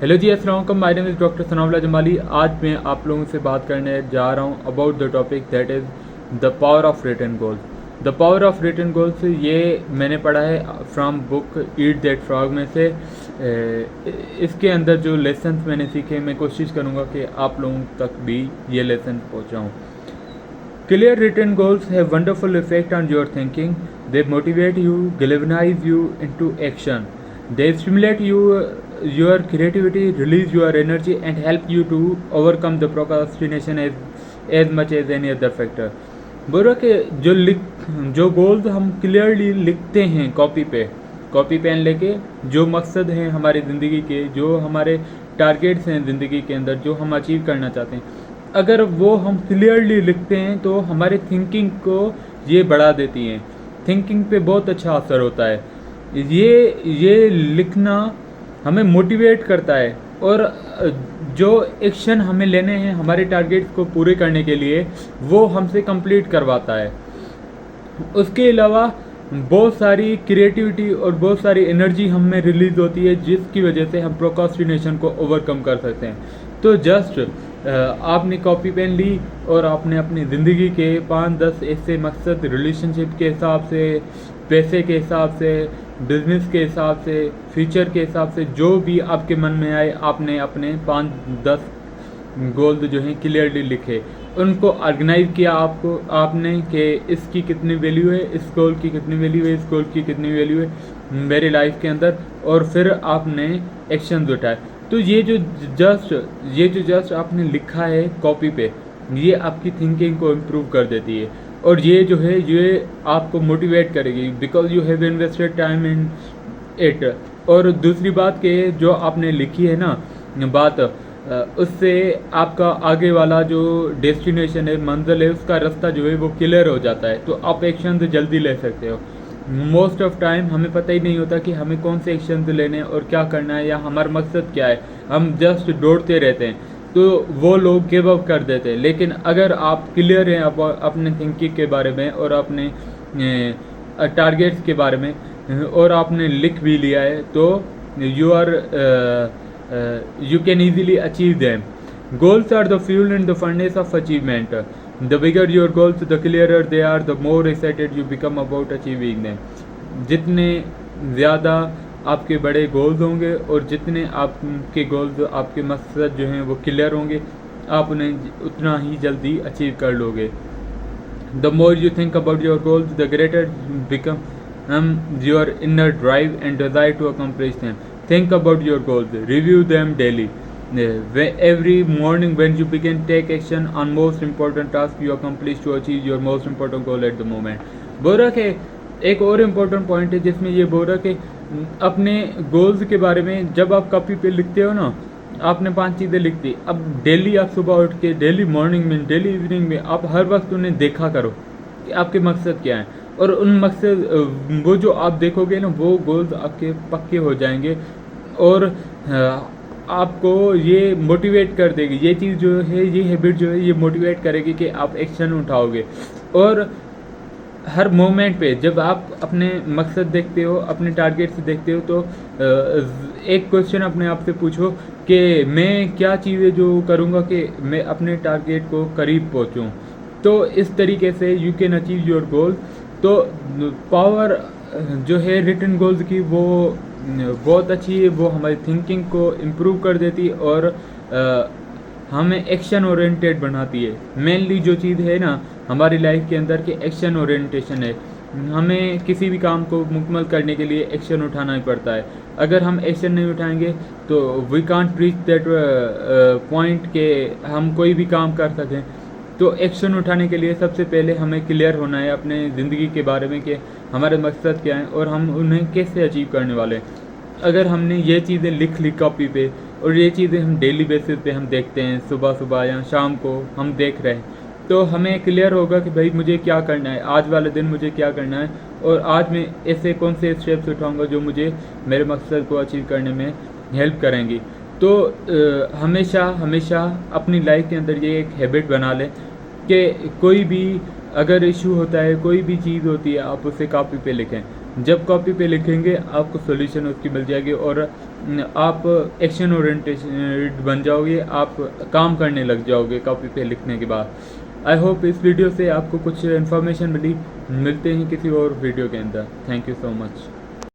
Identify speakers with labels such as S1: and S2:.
S1: Hello जी, अस्सलाम वालेकुम। My name is doctor Sanaullah Jamali. आज मैं आप लोगों से बात करने जा रहा हूँ about the topic that is the power of written goals. The power of written goals ये मैंने पढ़ा है from book eat that frog में से। इसके अंदर जो लेसन्स मैंने सीखे मैं कोशिश करूँगा कि आप लोगों तक भी ये lesson पहुँचाऊँ। Clear written goals have wonderful effect on your thinking. They motivate you, galvanize you into action. They stimulate you, your creativity, release your energy, and help you to overcome the procrastination as much as any other factor. बोलो कि जो goals हम clearly लिखते हैं copy pen लेके, जो मकसद हैं हमारी ज़िंदगी के, जो हमारे टारगेट्स हैं ज़िंदगी के अंदर, जो हम अचीव करना चाहते हैं, अगर वो हम क्लियरली लिखते हैं तो हमारे थिंकिंग को ये बढ़ा देती हैं। थिंकिंग पे बहुत अच्छा असर होता है। ये लिखना हमें मोटिवेट करता है और जो एक्शन हमें लेने हैं हमारे टारगेट्स को पूरे करने के लिए वो हमसे कंप्लीट करवाता है। उसके अलावा बहुत सारी क्रिएटिविटी और बहुत सारी एनर्जी हम में रिलीज़ होती है, जिसकी वजह से हम प्रोक्रास्टिनेशन को ओवरकम कर सकते हैं। तो जस्ट आपने कॉपी पेन ली और आपने अपनी ज़िंदगी के 5-10 ऐसे मकसद, रिलेशनशिप के हिसाब से, पैसे के हिसाब से, बिजनेस के हिसाब से, फ्यूचर के हिसाब से, जो भी आपके मन में आए, आपने अपने 5-10 गोल्स जो हैं क्लियरली लिखे, उनको ऑर्गेनाइज किया आपने कि इसकी कितनी वैल्यू है, इस गोल की कितनी वैल्यू है, इस गोल की कितनी वैल्यू है मेरे लाइफ के अंदर, और फिर आपने एक्शन उठाए। तो ये जो जस्ट आपने लिखा है कॉपी पे, ये आपकी थिंकिंग को इम्प्रूव कर देती है और ये जो है ये आपको मोटिवेट करेगी because you have invested time in it. और दूसरी बात कि जो आपने लिखी है ना बात, उससे आपका आगे वाला जो डेस्टिनेशन है, मंजिल है, उसका रास्ता जो है वो क्लियर हो जाता है, तो आप एक्शन जल्दी ले सकते हो। मोस्ट ऑफ टाइम हमें पता ही नहीं होता कि हमें कौन से एक्शन लेने हैं और क्या करना है या हमारा मकसद क्या है। हम जस्ट दौड़ते रहते हैं, तो वो लोग गिव अप कर देते हैं। लेकिन अगर आप क्लियर हैं अपने थिंकिंग के बारे में और अपने टारगेट्स के बारे में और आपने लिख भी लिया है, तो you can easily achieve them. Goals are the fuel and the furnace of achievement. The bigger your goals, the clearer they are, the more excited you become about achieving them. जितने ज़्यादा आपके बड़े गोल्स होंगे और जितने आपके goals, आपके मकसद जो हैं वो क्लियर होंगे, आप उन्हें उतना ही जल्दी अचीव कर लोगे। The more you think about your goals, the greater become your inner drive and desire to accomplish them. Think about your goals. Review them daily. Every morning when you begin, take action on most important task you accomplish to achieve your most important goal at the moment. बोल रहा कि एक और important point है जिसमें ये बोल रहा कि अपने गोल्स के बारे में जब आप कॉपी पे लिखते हो ना, आपने 5 चीज़ें लिख दी, अब डेली आप सुबह उठ के, डेली मॉर्निंग में, डेली इवनिंग में, आप हर वक्त उन्हें देखा करो कि आपके मकसद क्या हैं, और उन मकसद वो जो आप देखोगे ना, वो गोल्स आपके पक्के हो जाएंगे और आपको ये मोटिवेट कर देगी। ये चीज़ जो है, ये हैबिट जो है, ये मोटिवेट करेगी कि आप एक्शन उठाओगे। और हर मोमेंट पे जब आप अपने मकसद देखते हो, अपने टारगेट से देखते हो, तो एक क्वेश्चन अपने आप से पूछो कि मैं क्या चीज़ें जो करूँगा कि मैं अपने टारगेट को करीब पहुँचूँ। तो इस तरीके से you can achieve your goal. तो पावर जो है रिटन गोल्स की वो बहुत अच्छी है, वो हमारी थिंकिंग को इम्प्रूव कर देती है और हमें एक्शन ओरिएंटेड बनाती है। मेनली जो चीज़ है ना हमारी लाइफ के अंदर के एक्शन ओरिएंटेशन है। हमें किसी भी काम को मुकम्मल करने के लिए एक्शन उठाना ही पड़ता है। अगर हम एक्शन नहीं उठाएंगे तो we can't reach that point के हम कोई भी काम कर सकें। तो एक्शन उठाने के लिए सबसे पहले हमें क्लियर होना है अपने ज़िंदगी के बारे में कि हमारे मकसद क्या हैं और हम उन्हें कैसे अचीव करने वाले हैं। अगर हमने ये चीज़ें लिख ली कॉपी पे और ये चीज़ें हम डेली बेसिस पे हम देखते हैं, सुबह या शाम को हम देख रहे हैं, तो हमें क्लियर होगा कि भाई मुझे क्या करना है, आज वाले दिन मुझे क्या करना है और आज मैं ऐसे कौन से स्टेप्स उठाऊँगा जो मुझे मेरे मकसद को अचीव करने में हेल्प करेंगी। तो हमेशा अपनी लाइफ के अंदर ये एक हैबिट बना लें कि कोई भी अगर इशू होता है, कोई भी चीज़ होती है, आप उसे कॉपी पे लिखें। जब कॉपी पे लिखेंगे आपको सॉल्यूशन उसकी मिल जाएगी और आप एक्शन ओरिएंटेड बन जाओगे, आप काम करने लग जाओगे कॉपी पे लिखने के बाद। आई होप इस वीडियो से आपको कुछ इन्फॉर्मेशन मिली। मिलते हैं किसी और वीडियो के अंदर। Thank you so much.